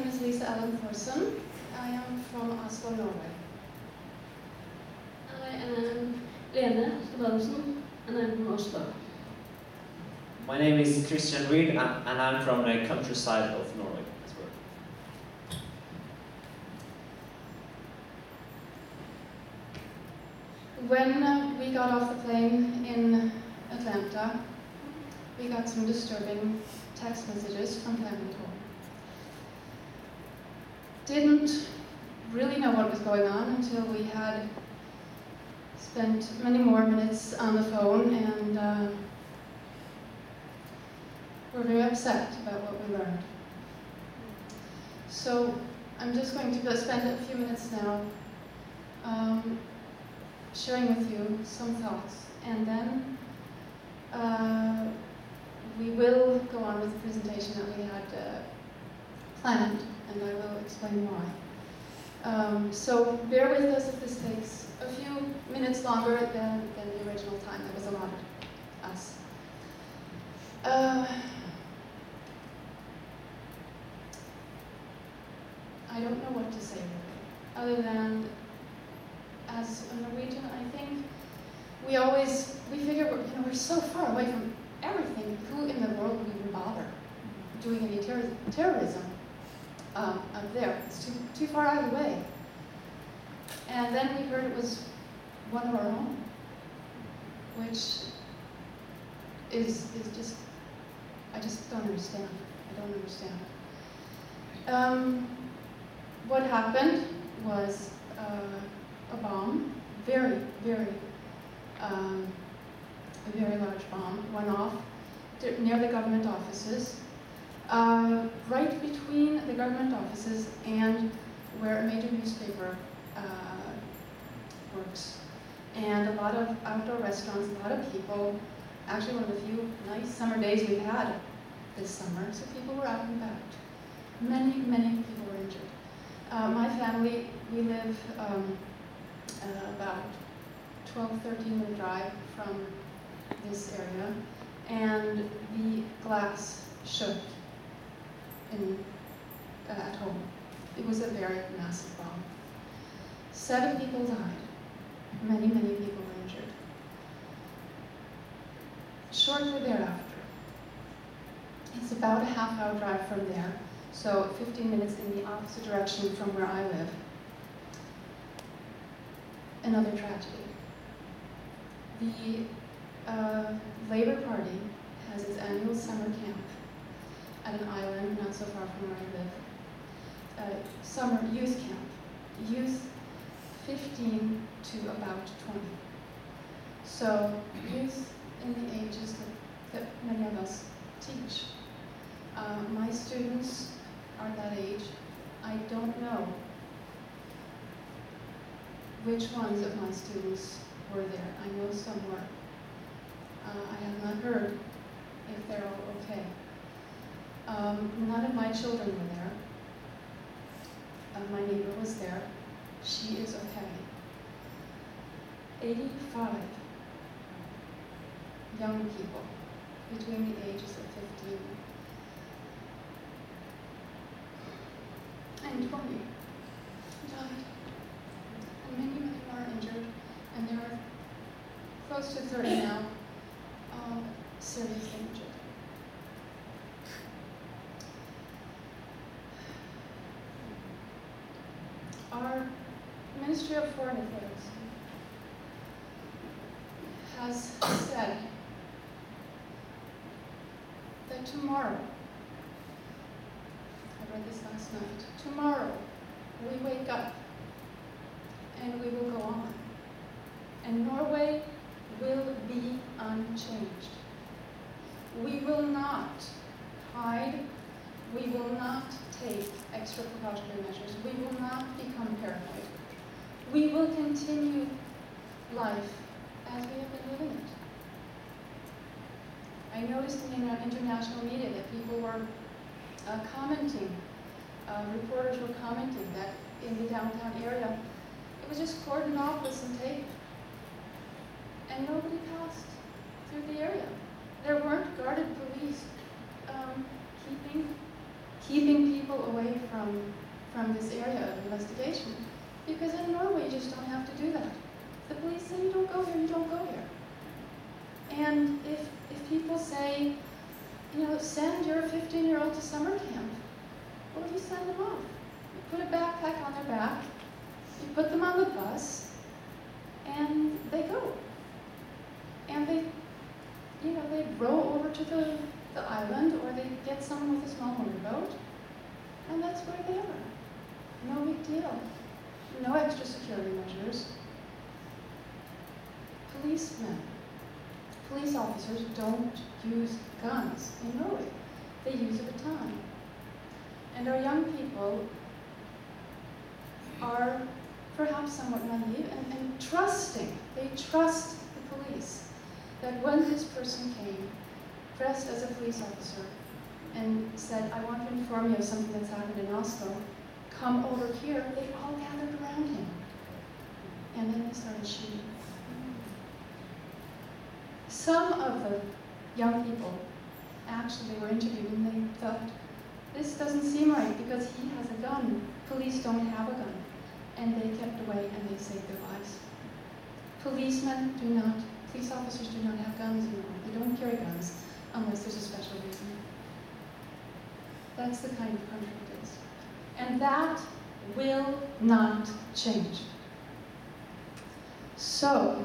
name is Lisa Ellen Thorsen. I am from Oslo, Norway. I am Lene, Stephansen, and I'm from Oslo. My name is Kristian and I'm from the countryside of Norway as well. When we got off the plane in Atlanta, we got some disturbing text messages from family home. Didn't really know what was going on until we had spent many more minutes on the phone and were very upset about what we learned. So I'm just going to spend a few minutes now sharing with you some thoughts, and then we will go on with the presentation that we had planned, and I will explain why. So bear with us if this takes a few minutes longer than the original time that was allotted us. I don't know what to say really, other than as a Norwegian, I think we figure we're so far away from everything. Who in the world would even bother doing any terrorism up there? It's too far out of the way. And then we heard it was one of our own, which is just, I just don't understand. I don't understand. What happened was a bomb, a very large bomb, went off near the government offices, right between the government offices and where a major newspaper works. And a lot of outdoor restaurants, a lot of people, actually one of the few nice summer days we've had this summer, so people were out and about. Many people were injured. My family, we live about 12-13 minute drive from this area, and the glass shook at home. It was a very massive bomb. 7 people died. Many people were injured. Shortly thereafter, it's about a half-hour drive from there, so 15 minutes in the opposite direction from where I live. Another tragedy. The Labour Party has its annual summer camp at an island not so far from where I live. Summer youth camp. Youth 15 to about 20. So youth in the ages that many of us teach. My students are that age. I don't know which ones of my students were there. I know some were. I have not heard if they're all okay. None of my children were there. My neighbor was there. She is okay. 85 young people between the ages of 15 and 20 died. And many more injured, and there are close to 30 now seriously injured. Our Ministry of Foreign Affairs has said that tomorrow, I read this last night, tomorrow we wake up and we will go on. And Norway will be unchanged. We will not hide. We will not take extra precautionary measures. We will not become paranoid. We will continue life as we have been living it. I noticed in the international media that people were commenting, reporters were commenting that in the downtown area, it was just cordoned off with some tape. And nobody passed through the area. There weren't guarded police keeping people people away from this area of investigation. Because in Norway, you just don't have to do that. The police say you don't go here, you don't go here. And if people say, you know, send your 15-year-old to summer camp, what do you send them off? You put a backpack on their back, you put them on the bus, and they go. And they, you know, they row over to the island, or they get someone with a small motorboat, and that's where they are. No big deal. No extra security measures. Policemen, police officers don't use guns in Norway. They use a baton. And our young people are perhaps somewhat naive and trusting. They trust the police. That when this person came, dressed as a police officer, and said, I want to inform you of something that's happened in Oslo, come over here, they all gathered around him. And then they started shooting. Some of the young people actually were interviewed and they thought, this doesn't seem right because he has a gun. Police don't have a gun. And they kept away and they saved their lives. Police officers do not have guns anymore. They don't carry guns unless there's a special reason. That's the kind of country it is. And that will not change. So,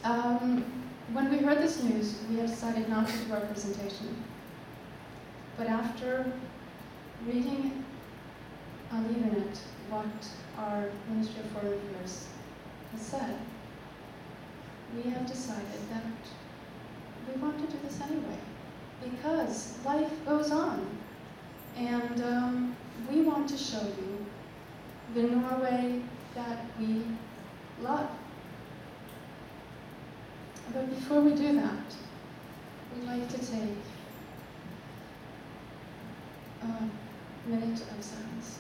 when we heard this news, we have decided not to do our presentation. But after reading on the internet what our Ministry of Foreign Affairs has said, we have decided that we want to do this anyway, because life goes on. And we want to show you the Norway that we love. But before we do that, we'd like to take a minute of silence.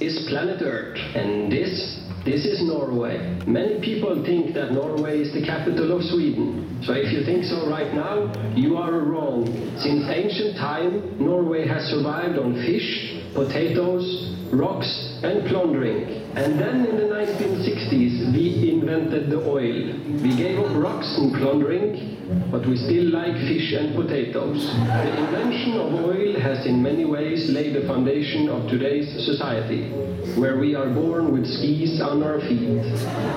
Is planet Earth, and this is Norway. Many people think that Norway is the capital of Sweden. So if you think so right now, you are wrong. Since ancient time, Norway has survived on fish, potatoes, rocks and plundering. And then in the 1960s, we invented the oil. We gave up rocks and plundering, but we still like fish and potatoes. The invention of oil has in many ways laid the foundation of today's society, where we are born with skis on our feet.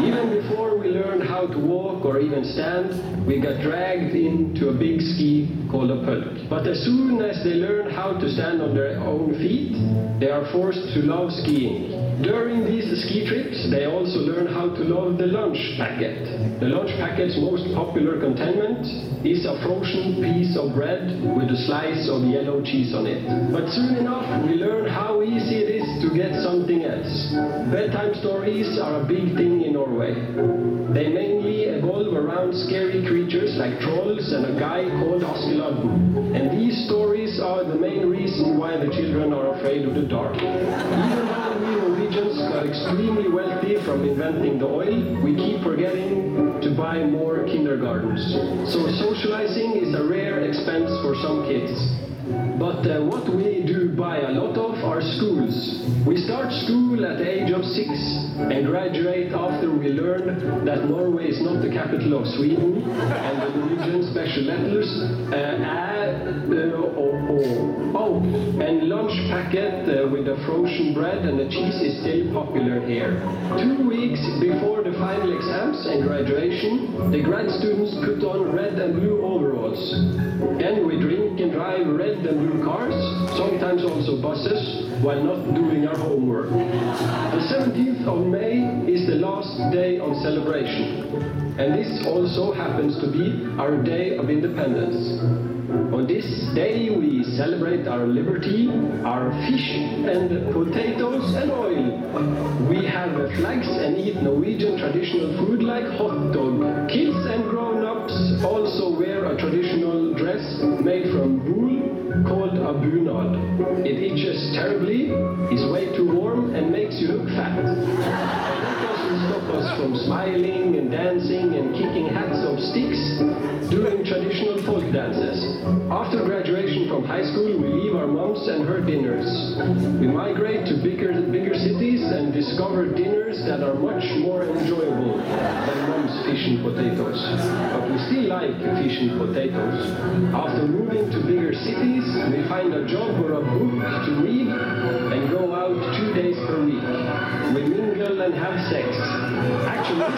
Even before we learned how to walk or even stand, we got dragged into a big ski called a pulk. But as soon as they learn how to stand on their own feet, they are forced to love skiing. During these ski trips, they also learn how to love the lunch packet. The lunch packet's most popular containment is a frozen piece of bread with a slice of yellow cheese on it. But soon enough, we learn how easy it is to get something else. Bedtime stories are a big thing in Norway. They mainly evolve around scary creatures like trolls and a guy called Askeladden. And these stories are the main reason why the children are afraid of the dark. Even though we Norwegians got extremely wealthy from inventing the oil, we keep forgetting to buy more kindergartens. So socializing is a rare expense for some kids. But what we do buy a lot of are schools. We start school at the age of 6 and graduate after we learn that Norway is not the capital of Sweden and the Norwegian special letters and lunch packet with the frozen bread and the cheese is still popular here. 2 weeks before the final exams and graduation, the grad students put on red and blue overalls. Then we drink and drive red and blue cars, sometimes also buses, while not doing our homework. The 17th of May is the last day of celebration, and this also happens to be our day of independence. On this day we celebrate our liberty, our fish and potatoes and oil. We have flags and eat Norwegian traditional food like hot dog. Kids and grown-ups also wear a traditional dress made from wool called a bunad. It itches terribly, is way too warm and makes you look fat. That doesn't stop us from smiling and dancing and kicking hats of sticks during traditional folk dances. After graduation from high school, we leave our moms and her dinners. We migrate to bigger cities and discover dinners that are much more enjoyable than mom's fish and potatoes. But we still like fish and potatoes. After moving to bigger cities, we find a job or a book to read and go out 2 days per week. We mingle and have sex. Actually,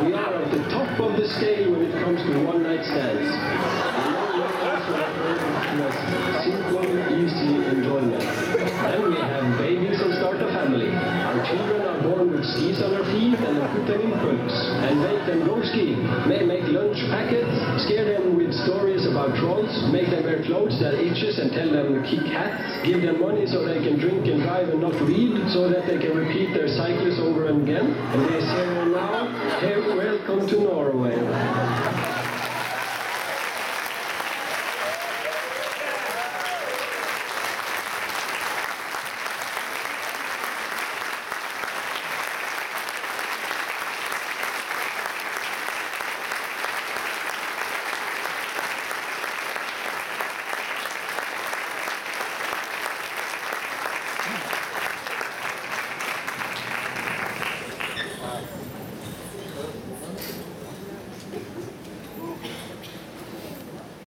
we are at the top of the scale when it comes to one-night stands. Simple, easy enjoyment. Then we have babies and start a family. Our children are born with skis on their feet and then put them in pumps and make them go ski. Make lunch packets, scare them with stories about trolls, make them wear clothes that itches and tell them to kick hats, give them money so they can drink and drive and not read, so that they can repeat their cycles over and again. And they say now, hey, welcome to Norway.